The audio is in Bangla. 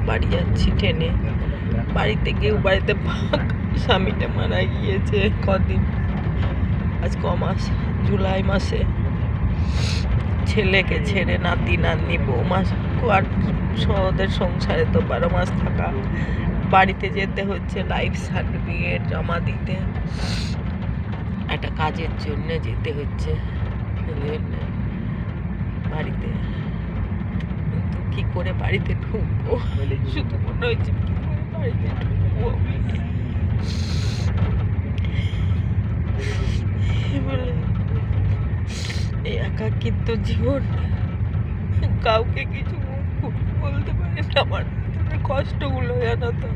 বাড়ি যাচ্ছি ট্রেনে। বাড়িতে গিয়েও বাড়িতে স্বামীটা মারা গিয়েছে কদিন, আজ মাস, জুলাই মাসে। ছেলেকে ছেড়ে নাতি নাতনি বৌমা আর ওদের সংসারে তো 12 মাস থাকা। বাড়িতে যেতে হচ্ছে লাইফ সার্টিফিকেট জমা দিতে, একটা কাজের জন্য যেতে হচ্ছে বাড়িতে। কিন্তু কি করে বাড়িতে ঢুকবো, শুধু মনে হচ্ছে কি করে বাড়িতে ঢুকবো। এই একাকিত্ব জীবন, কাউকে কিছু মুখ বলতে পারি না। আমার কষ্টগুলো জানো তো।